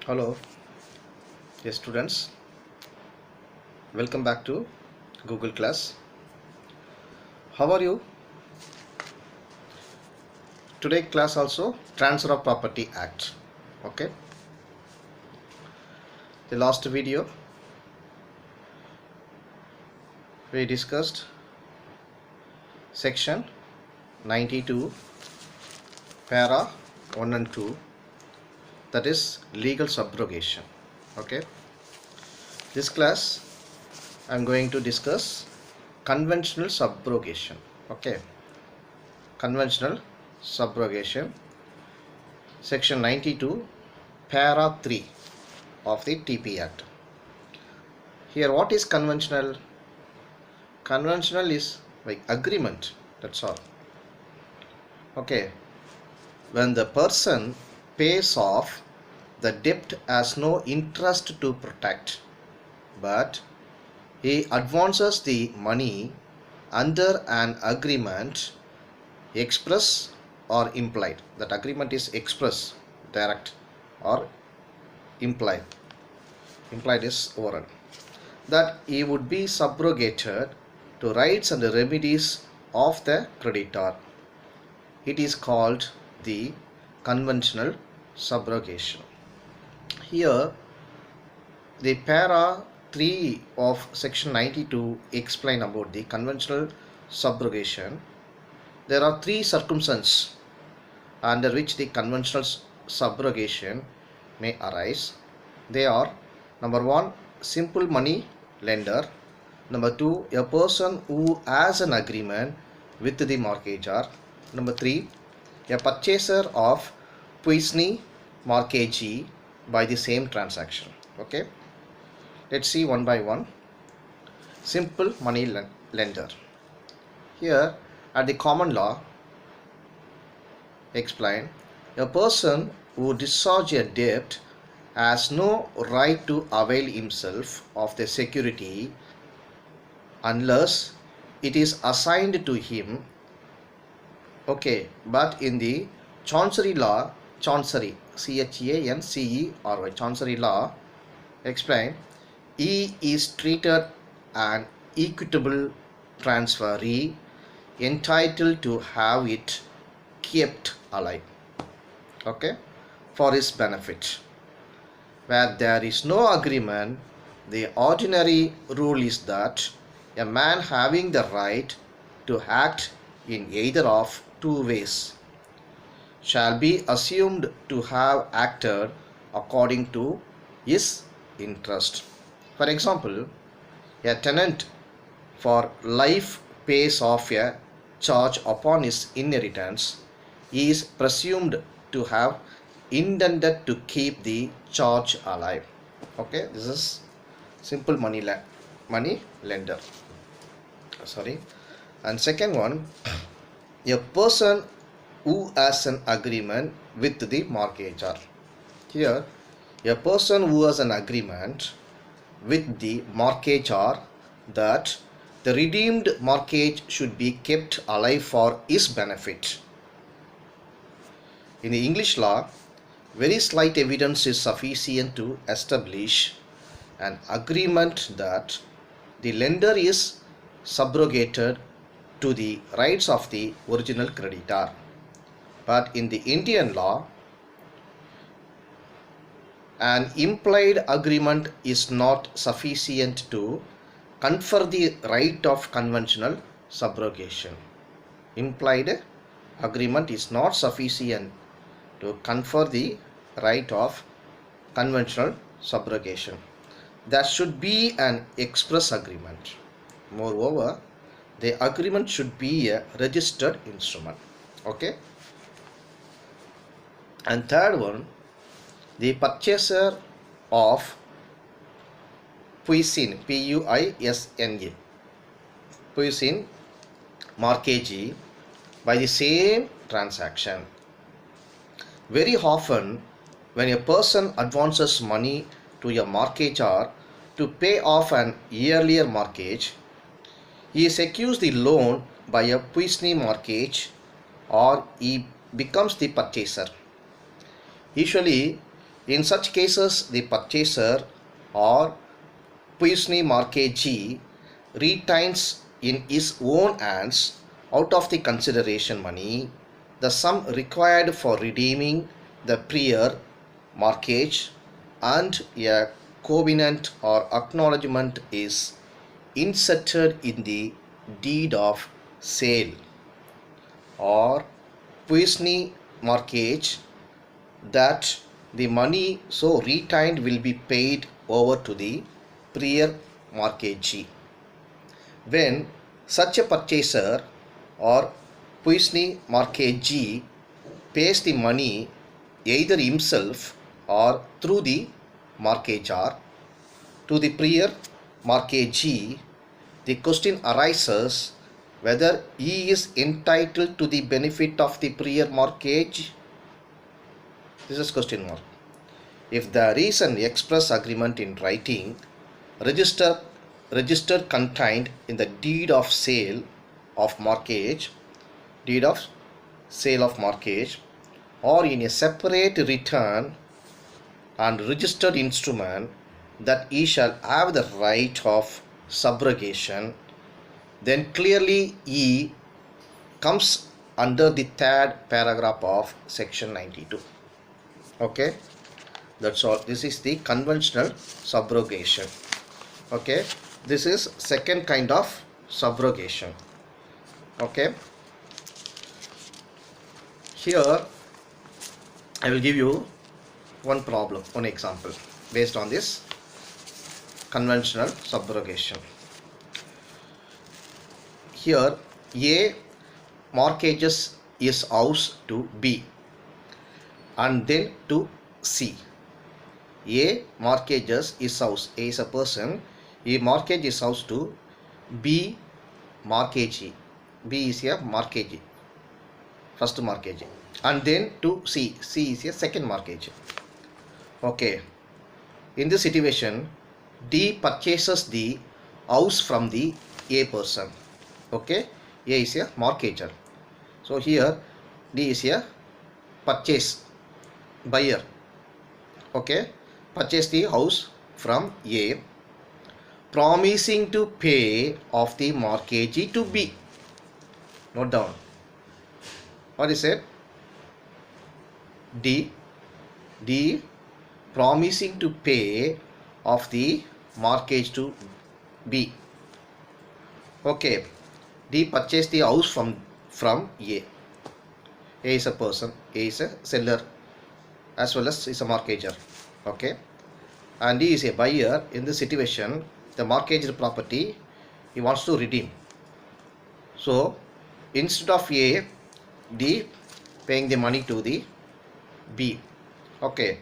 Hello, yes students, welcome back to Google class. How are you? Today class also Transfer of Property Act. Okay, the last video we discussed section 92 para 1 and 2, that is legal subrogation. Okay, this class I am going to discuss conventional subrogation. Okay, conventional subrogation, section 92 para 3 of the TP Act. Here what is conventional? Conventional is like agreement, that's all. Okay, when the person pays off the debt as no interest to protect, but he advances the money under an agreement, express or implied. That agreement is express, direct, or implied. Implied is oral. That he would be subrogated to rights and remedies of the creditor. It is called the conventional subrogation. Here the para 3 of section 92 explain about the conventional subrogation. There are three circumstances under which the conventional subrogation may arise. They are: number 1, simple money lender; number 2, a person who has an agreement with the mortgagor; number 3, a purchaser of puisne mortgagee by the same transaction. Okay, let's see one by one. Simple money lender. Here at the common law explain, a person who discharges a debt has no right to avail himself of the security unless it is assigned to him. Okay, but in the Chancery law, Chancery, C-H-A-N-C-E-R-Y, Chancery law explain, he is treated an equitable transferee entitled to have it kept alive, okay, for his benefit. Where there is no agreement, the ordinary rule is that a man having the right to act in either of two ways shall be assumed to have acted according to his interest. For example, a tenant for life pays off a charge upon his inheritance. He is presumed to have intended to keep the charge alive. Okay, this is simple money lender. Sorry. And second one, a person who has an agreement with the mortgagor. Here, a person who has an agreement with the mortgagor that the redeemed mortgage should be kept alive for his benefit. In the English law, very slight evidence is sufficient to establish an agreement that the lender is subrogated to the rights of the original creditor. But in the Indian law, an implied agreement is not sufficient to confer the right of conventional subrogation. Implied agreement is not sufficient to confer the right of conventional subrogation. There should be an express agreement. Moreover, the agreement should be a registered instrument. Okay. And third one, the purchaser of puisne, P-U-I-S-N-E, puisne mortgagee by the same transaction. Very often, when a person advances money to a mortgagor to pay off an earlier mortgage, he secures the loan by a puisne mortgage, or he becomes the purchaser. Usually, In such cases, the purchaser or puisne mortgagee retains in his own hands, out of the consideration money, the sum required for redeeming the prior mortgage, and a covenant or acknowledgement is inserted in the deed of sale or puisne mortgage, that the money so retained will be paid over to the prior mortgagee. When such a purchaser or puisne mortgagee pays the money either himself or through the mortgagor to the prior mortgagee, the question arises whether he is entitled to the benefit of the prior mortgage. This is question mark. If there is an express agreement in writing, registered contained in the deed of sale of mortgage, or in a separate return and registered instrument, that he shall have the right of subrogation, then clearly he comes under the third paragraph of section 92. Okay, that's all. This is the conventional subrogation. Okay, this is second kind of subrogation. Okay, here I will give you one problem, one example based on this conventional subrogation. Here A mortgages his house to B and then to C. A mortgages his house. A is a person. He mortgages his house to B mortgagee. B is a mortgagee, first mortgagee, and then to C. C is a second mortgagee. Okay. In this situation, D purchases the house from the A person. Okay. A is a mortgager. So here D is a purchase buyer. Okay. Purchase the house from A, promising to pay off the mortgagee to B. Note down. What is it? D promising to pay off the mortgage to B. Okay. D purchased the house from A. A is a person. A is a seller as well as is a mortgager. Okay. And D is a buyer. In this situation, the mortgaged property he wants to redeem. So instead of A, D paying the money to the B. Okay.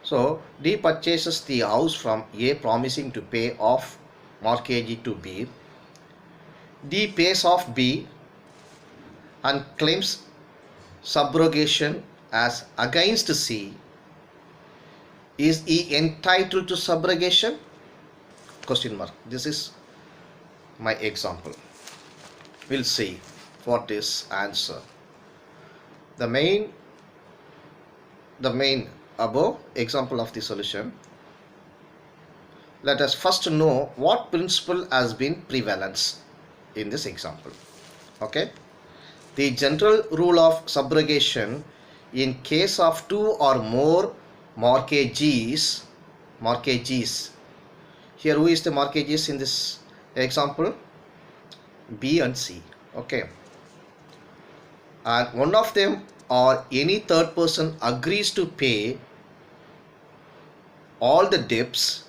So D purchases the house from A, promising to pay off mortgagee to B. D pays off B and claims subrogation as against C. Is he entitled to subrogation? Question mark. This is my example. We'll see what is answer. The main above example of the solution. Let us first know what principle has been prevalence in this example. Okay. The general rule of subrogation in case of two or more mortgagees. Here who is the mortgagees in this example? B and C. Okay. And one of them or any third person agrees to pay all the debts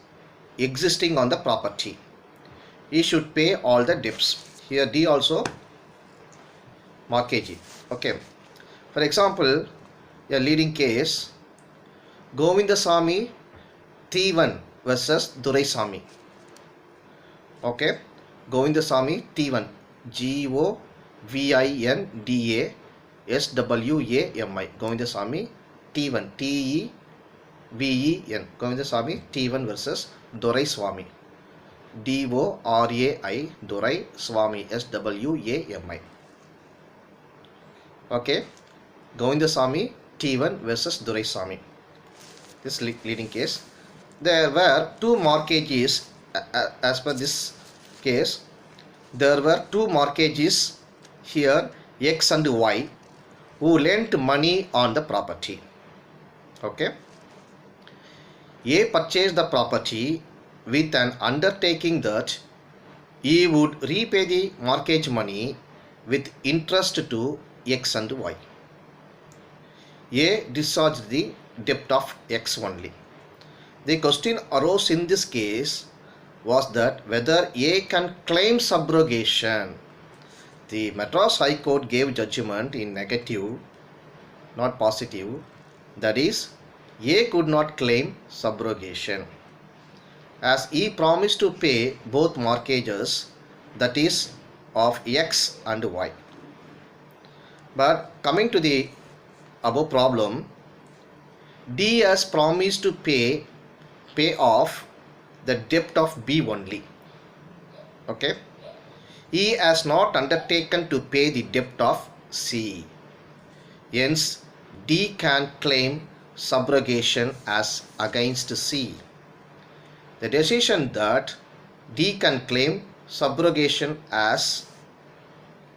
existing on the property. He should pay all the debts. Here D also mortgagee. Okay. For example, a leading case, Govindasamy T1 versus Duraisamy. Okay. Govindasamy T1, Govindaswamy, Govindasamy T1, T-E-V-E-N, Govindasamy T1 versus Duraiswamy, D-O-R-A-I, Duraiswamy, S-W-A-M-I. Okay. Govindasamy T1 versus Duraiswamy. this leading case. There were two mortgages as per this case. There were two mortgages here, X and Y, who lent money on the property. Okay. A purchased the property with an undertaking that he would repay the mortgage money with interest to X and Y. A discharged the debt of X only. The question arose in this case was that whether A can claim subrogation. The Madras High Court gave judgment in negative, not positive. That is, A could not claim subrogation, as he promised to pay both mortgages, that is, of X and Y. But coming to the above problem, D has promised to pay off the debt of B only. Okay. He has not undertaken to pay the debt of C. Hence, D can claim subrogation as against C. The decision that D can claim subrogation as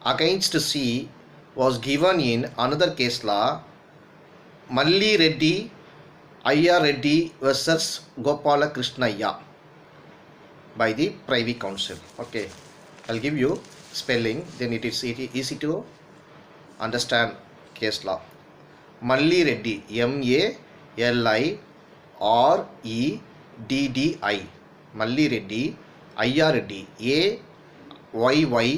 against C was given in another case law, Malli Reddy, I.R. Reddy versus Gopala Krishnaiah, by the Privy Council. Okay, I'll give you spelling, then it is easy to understand case law. Malli Reddy, M-A-L-I-R-E-D-D-I, Malli Reddy, I.R. Reddy, A-Y-Y-A-R-E-D-D-I,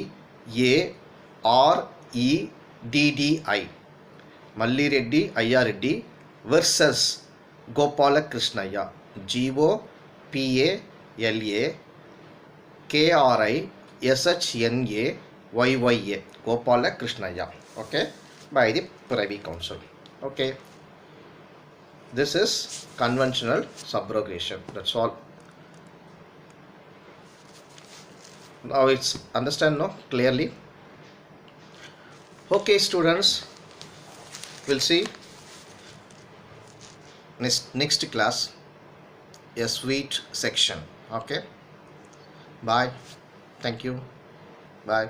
Malli Reddy, I.R. Reddy versus Gopala Krishnaiah, Gopala Gopala Krishnaiah. Okay, by the Privy Council. Okay, this is conventional subrogation. That's all. Now it's understand no clearly. Okay, students, we'll see next class a sweet section. Okay, bye, thank you, bye.